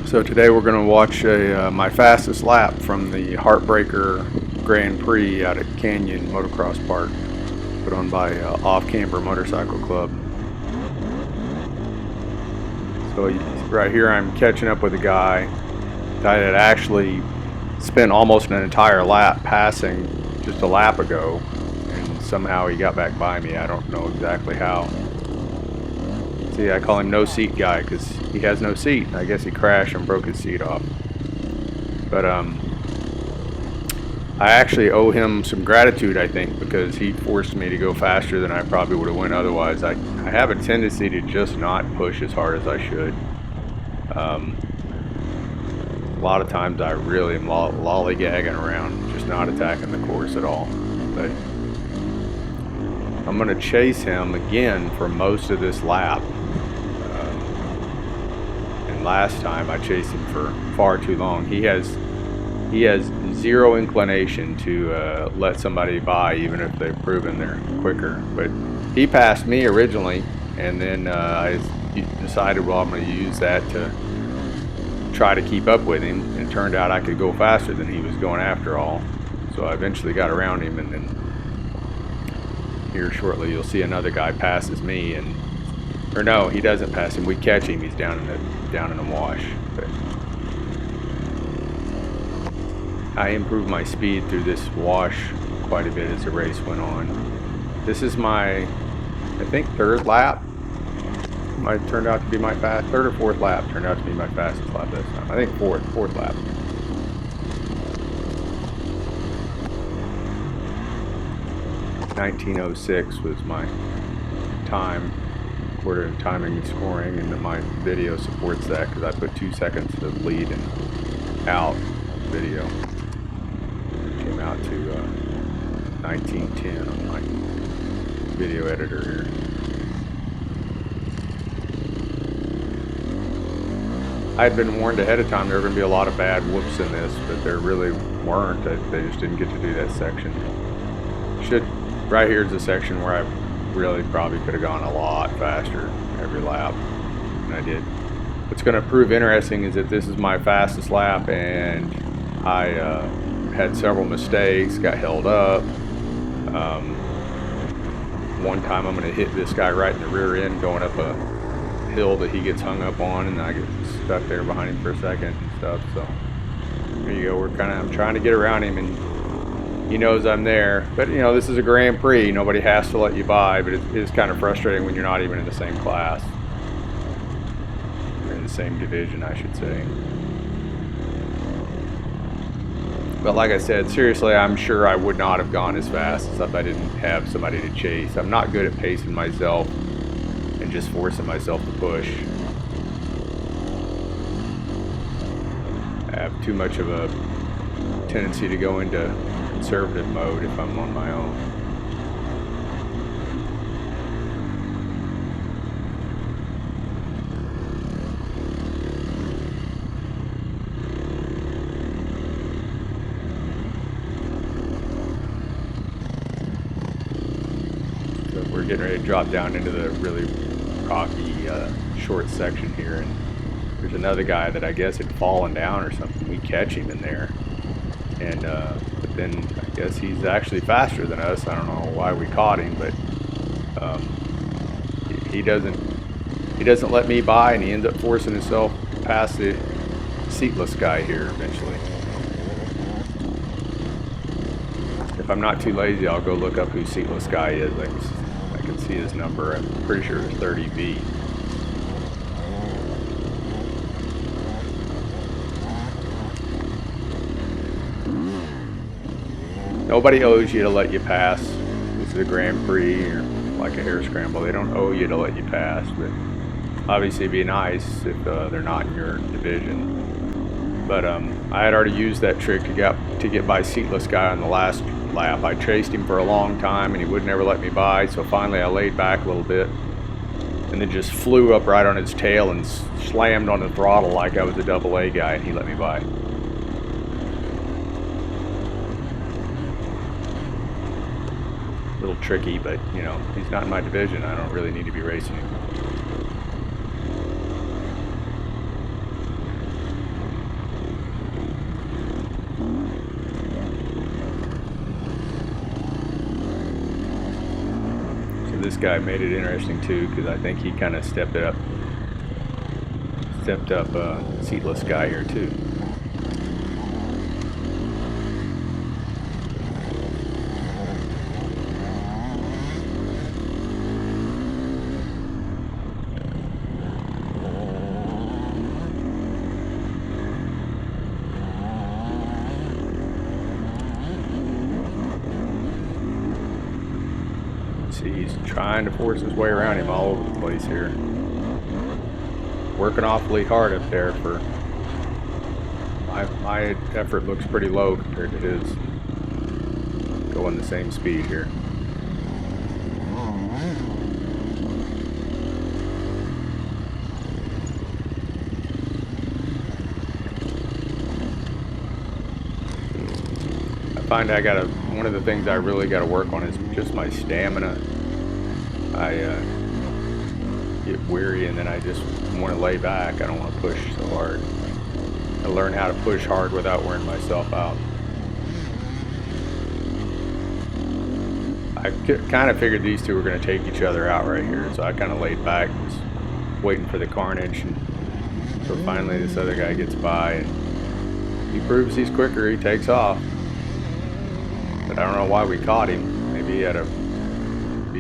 So today we're going to watch my fastest lap from the Heartbreaker Grand Prix out at Canyon Motocross Park, put on by Off Camber Motorcycle Club. So right here I'm catching up with a guy that had actually spent almost an entire lap passing just a lap ago, and somehow he got back by me. I don't know exactly how. See, I call him no seat guy because he has no seat. I guess he crashed and broke his seat off. But I actually owe him some gratitude, I think, because he forced me to go faster than I probably would have went otherwise. I have a tendency to just not push as hard as I should. A lot of times I really am lollygagging around, just not attacking the course at all. But I'm going to chase him again for most of this lap. Last time I chased him for far too long. He has zero inclination to let somebody by, even if they've proven they're quicker. But he passed me originally, and then I decided, well, I'm going to use that to try to keep up with him, and it turned out I could go faster than he was going after all. So I eventually got around him, and then here shortly you'll see another guy passes me, or no, he doesn't pass him. We catch him. He's down in the wash. But I improved my speed through this wash quite a bit as the race went on. This is my, I think, third lap. Might turned out to be my third or fourth lap. Turned out to be my fastest lap this time. I think fourth lap. .1906 was my time. Order and timing and scoring, and my video supports that because I put 2 seconds of lead and out video. It came out to 1910 on my video editor here. I had been warned ahead of time there were going to be a lot of bad whoops in this, but there really weren't. They just didn't get to do that section. Right here is a section where I really probably could have gone a lot faster every lap than I did. What's going to prove interesting is that this is my fastest lap, and I had several mistakes, got held up. One time I'm going to hit this guy right in the rear end going up a hill that he gets hung up on, and I get stuck there behind him for a second and stuff. So there you go. I'm trying to get around him, and he knows I'm there, but you know, this is a Grand Prix. Nobody has to let you by, but it is kind of frustrating when you're not even in the same class. You're in the same division, I should say. But like I said, seriously, I'm sure I would not have gone as fast if I didn't have somebody to chase. I'm not good at pacing myself and just forcing myself to push. I have too much of a tendency to go into conservative mode if I'm on my own. So we're getting ready to drop down into the really rocky short section here, and there's another guy that I guess had fallen down or something. We catch him in there, and but then I guess he's actually faster than us. I don't know why we caught him, but he doesn't let me by, and he ends up forcing himself past the seatless guy here eventually. If I'm not too lazy, I'll go look up who seatless guy is. I can see his number. I'm pretty sure it's 30B. Nobody owes you to let you pass. This is a Grand Prix or like a hare scramble. They don't owe you to let you pass, but obviously it'd be nice if they're not in your division. But I had already used that trick to get by seatless guy on the last lap. I chased him for a long time, and he would never let me by. So finally, I laid back a little bit, and then just flew up right on his tail and slammed on the throttle like I was a AA guy, and he let me by. A little tricky, but you know, he's not in my division. I don't really need to be racing him. guy made it interesting too, because I think he kind of stepped up seatless guy here too. See, he's trying to force his way around him all over the place here. Working awfully hard up there for my effort looks pretty low compared to his. Going the same speed here. I find one of the things I really gotta work on is just my stamina. I get weary and then I just want to lay back. I don't want to push so hard. I learn how to push hard without wearing myself out. I kind of figured these two were going to take each other out right here, so I kind of laid back, just waiting for the carnage. And so finally this other guy gets by and he proves he's quicker. He takes off. But I don't know why we caught him. Maybe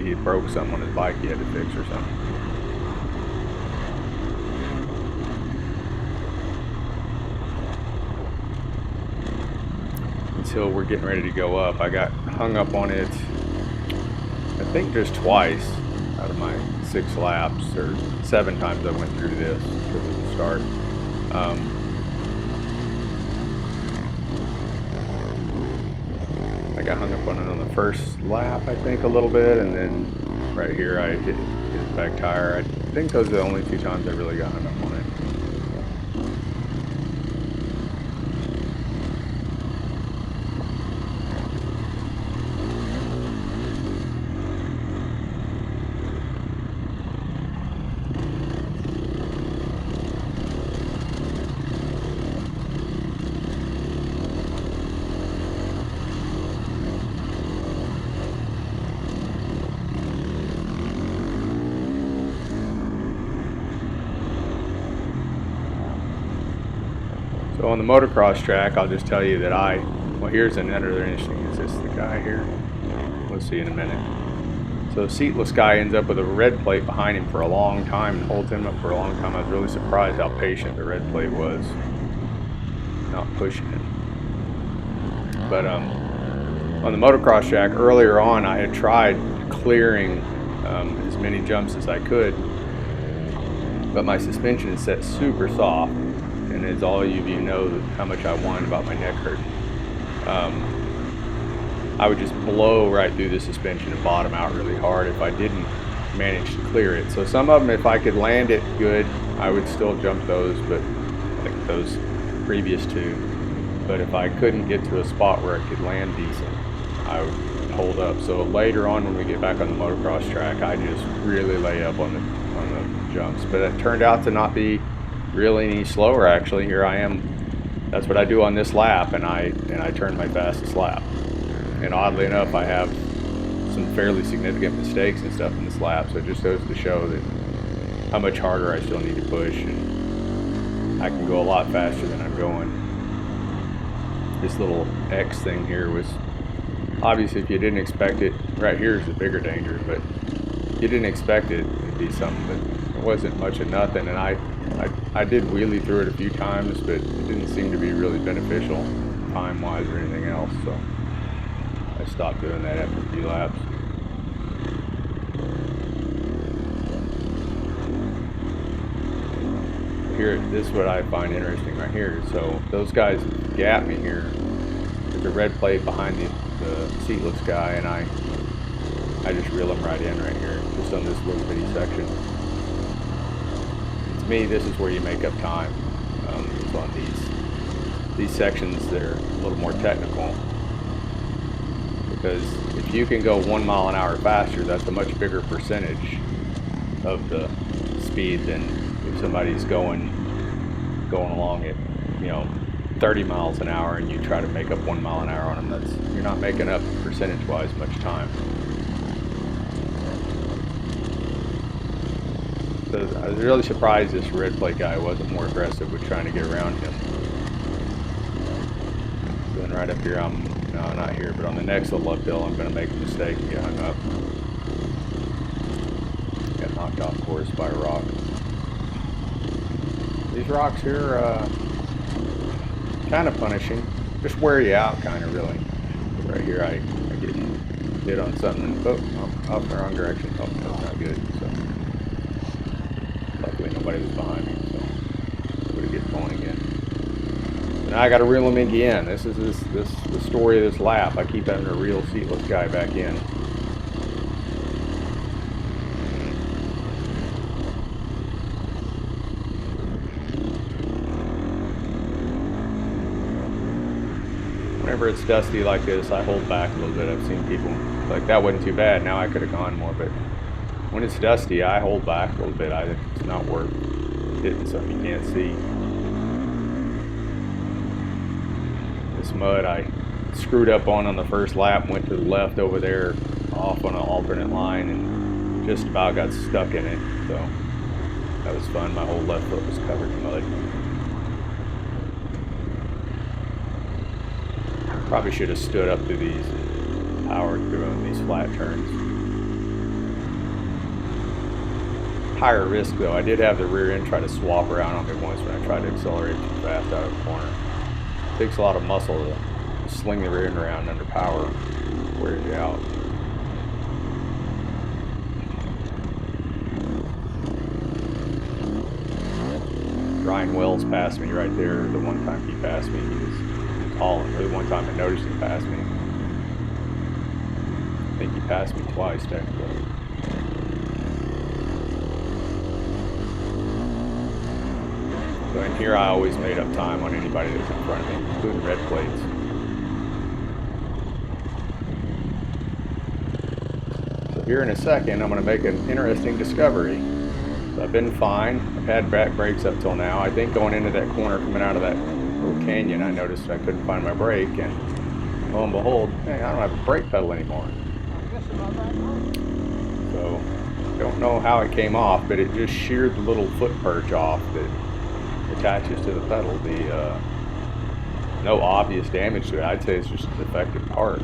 he broke something on his bike he had to fix or something. Until we're getting ready to go up. I got hung up on it, I think just twice out of my 6 laps, or 7 times I went through this to the start. I got hung up on it on the first lap, I think, a little bit, and then right here I hit his back tire. I think those are the only 2 times I really got hung up on it. So on the motocross track, I'll just tell you that well, here's another interesting, is this the guy here? We'll see in a minute. So seatless guy ends up with a red plate behind him for a long time and holds him up for a long time. I was really surprised how patient the red plate was, not pushing it. But on the motocross track earlier on, I had tried clearing as many jumps as I could, but my suspension is set super soft. And as all of you know how much I whined about my neck hurt, I would just blow right through the suspension and bottom out really hard if I didn't manage to clear it. So some of them, if I could land it good, I would still jump those, but like those previous 2. But if I couldn't get to a spot where I could land decent, I would hold up. So later on when we get back on the motocross track, I just really lay up on the jumps. But it turned out to not be really any slower. Actually, here I am, that's what I do on this lap, and I turn my fastest lap. And oddly enough, I have some fairly significant mistakes and stuff in this lap, so it just goes to show that how much harder I still need to push, and I can go a lot faster than I'm going. This little X thing here was, obviously if you didn't expect it, right here is the bigger danger, but you didn't expect it to be something, but it wasn't much of nothing. And I did wheelie through it a few times, but it didn't seem to be really beneficial time-wise or anything else, so I stopped doing that after a few laps. Here, this is what I find interesting right here. So those guys gap me here. There's a red plate behind the seatless guy, and I just reel them right in right here, just on this little bitty section. To me, this is where you make up time. It's on these sections that are a little more technical, because if you can go 1 mile an hour faster, that's a much bigger percentage of the speed than if somebody's going along at 30 miles an hour and you try to make up 1 mile an hour on them. You're not making up percentage-wise much time. So I was really surprised this red plate guy wasn't more aggressive with trying to get around him. So then right up here, no, not here, but on the next little uphill, I'm going to make a mistake and get hung up. Got knocked off course by a rock. These rocks here are kind of punishing. Just wear you out, kind of, really. Right here, I get hit on something, and I'm off the wrong direction. Oh, that's not good. So luckily nobody was behind me, so I'm gonna get going again. So now I got to reel him in again. This is the story of this lap. I keep having to reel seatless guy back in. Whenever it's dusty like this, I hold back a little bit. I've seen people like that wasn't too bad. Now I could have gone more, but when it's dusty, I hold back a little bit. It's not worth hitting something you can't see. This mud I screwed up on the first lap, went to the left over there, off on an alternate line, and just about got stuck in it. So that was fun. My whole left foot was covered in mud. Probably should have stood up through these, powered through them, these flat turns. Higher risk though. I did have the rear end try to swap around on me once when I tried to accelerate too fast out of the corner. It takes a lot of muscle to sling the rear end around under power. It wears you out. Ryan Wells passed me right there. The one time he passed me, he was hauling. Or the one time I noticed him pass me. I think he passed me twice, technically. So in here I always made up time on anybody that was in front of me, including red plates. So here in a second I'm going to make an interesting discovery. So I've been fine. I've had back brakes up till now. I think going into that corner, coming out of that little canyon, I noticed I couldn't find my brake, and lo and behold, hey, I don't have a brake pedal anymore. So I don't know how it came off, but it just sheared the little foot perch off that attaches to the pedal. No obvious damage to it. I'd say it's just a defective part.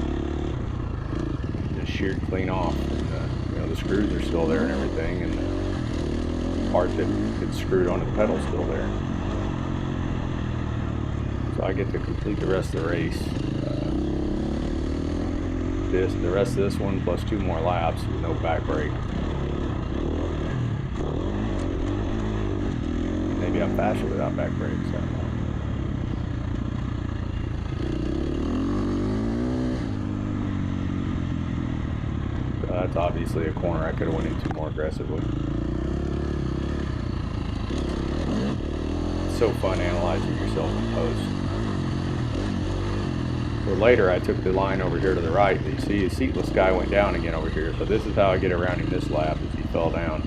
Just sheared clean off. And, the screws are still there and everything, and the part that gets screwed onto the pedal is still there. So I get to complete the rest of the race. The rest of this one plus 2 more laps with no back brake. Maybe I'm faster without back brakes. I don't know. So that's obviously a corner I could have went into more aggressively. It's so fun analyzing yourself in post. So later I took the line over here to the right. You see the seatless guy went down again over here. So this is how I get around him this lap, as he fell down.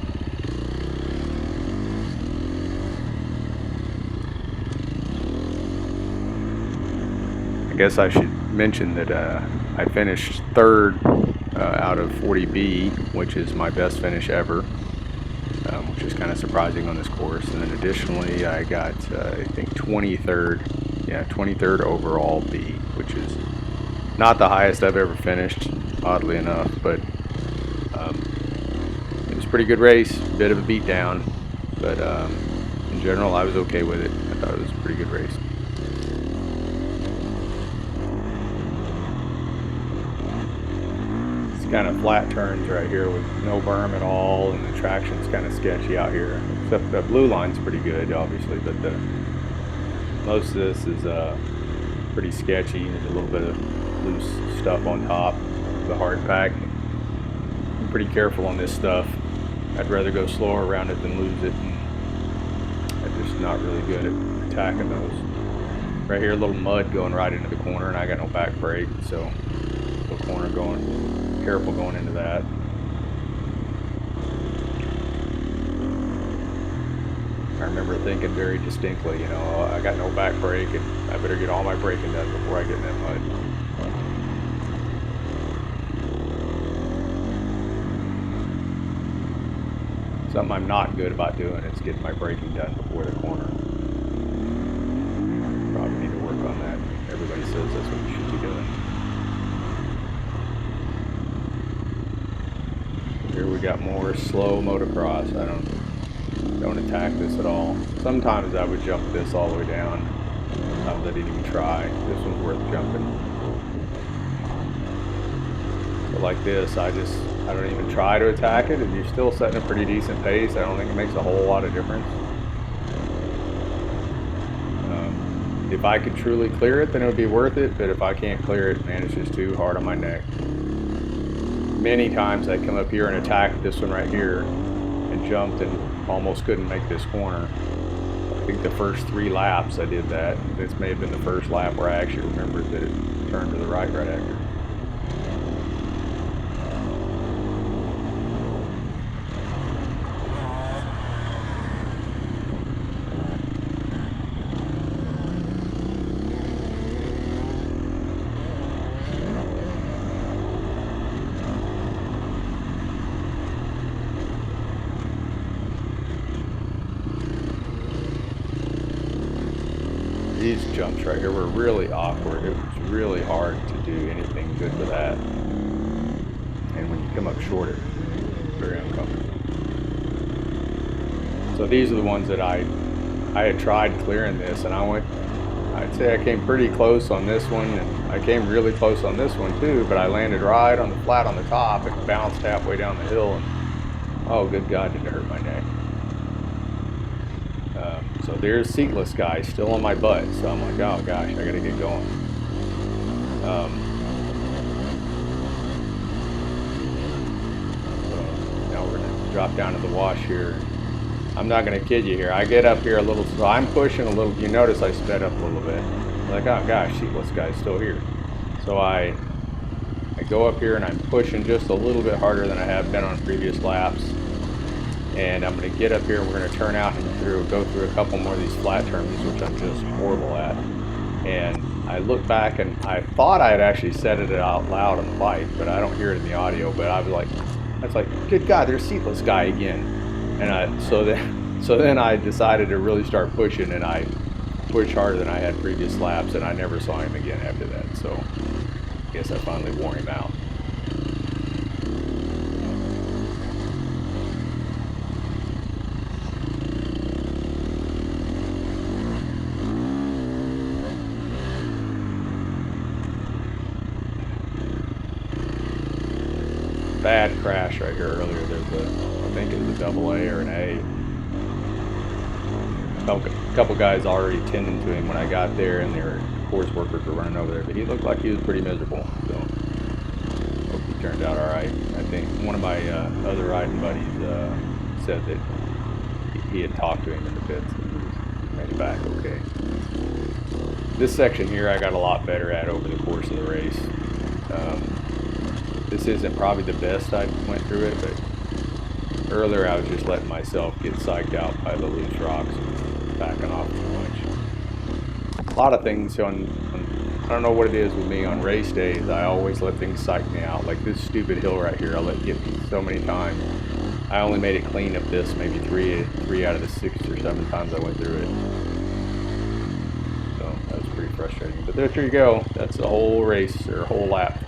I guess I should mention that I finished 3rd out of 40B, which is my best finish ever, which is kind of surprising on this course. And then additionally, I got, I think, 23rd, yeah, 23rd overall B, which is not the highest I've ever finished, oddly enough, but it was a pretty good race, a bit of a beatdown, but in general, I was okay with it. I thought it was a pretty good race. Kind of flat turns right here with no berm at all, and the traction's kind of sketchy out here, except the blue line's pretty good, obviously, but most of this is pretty sketchy. There's a little bit of loose stuff on top of the hard pack. I'm pretty careful on this stuff. I'd rather go slower around it than lose it, and I'm just not really good at attacking those. Right here, a little mud going right into the corner, and I got no back brake, so the corner going. Careful going into that. I remember thinking very distinctly, I got no back brake and I better get all my braking done before I get in that mud. Something I'm not good about doing is getting my braking done before the corner. Probably need to work on that. Everybody says that's what you should be doing. Here we got more slow motocross. I don't attack this at all. Sometimes I would jump this all the way down. Sometimes I didn't even try. This one's worth jumping. But like this, I don't even try to attack it, and you're still setting a pretty decent pace. I don't think it makes a whole lot of difference. If I could truly clear it, then it would be worth it, but if I can't clear it, man, it's just too hard on my neck. Many times I come up here and attack this one right here and jumped and almost couldn't make this corner. I think the first 3 laps I did that. This may have been the first lap where I actually remembered that it turned to the right after. These jumps right here were really awkward. It was really hard to do anything good with that. And when you come up short, it's very uncomfortable. So these are the ones that I had tried clearing this, and I'd say I came pretty close on this one, and I came really close on this one too, but I landed right on the flat on the top and bounced halfway down the hill, and oh good God, did it hurt my neck. So there's seatless guy still on my butt. So I'm like, oh gosh, I gotta get going. So now we're gonna drop down to the wash here. I'm not gonna kid you here. I get up here a little, so I'm pushing a little. You notice I sped up a little bit. Like, oh gosh, seatless guy's still here. So I go up here and I'm pushing just a little bit harder than I have been on previous laps. And I'm going to get up here and we're going to turn out and go through a couple more of these flat turns, which I'm just horrible at. And I look back and I thought I had actually said it out loud on the bike, but I don't hear it in the audio. But I was like, good God, there's seatless guy again. And so then I decided to really start pushing, and I pushed harder than I had previous laps, and I never saw him again after that. So I guess I finally wore him out. Bad crash right here earlier. There's I think it was a AA or an A. A couple guys already tending to him when I got there, and their course workers were running over there, but he looked like he was pretty miserable. So hope he turned out all right. I think one of my other riding buddies said that he had talked to him in the pits and made it back okay. This section here I got a lot better at over the course of the race. This isn't probably the best I went through it, but earlier I was just letting myself get psyched out by the loose rocks and backing off too much. A lot of things I don't know what it is with me on race days, I always let things psych me out. Like this stupid hill right here, I let it get me so many times. I only made it clean up this maybe three out of the 6 or 7 times I went through it. So that was pretty frustrating. But there you go. That's the whole race, or whole lap.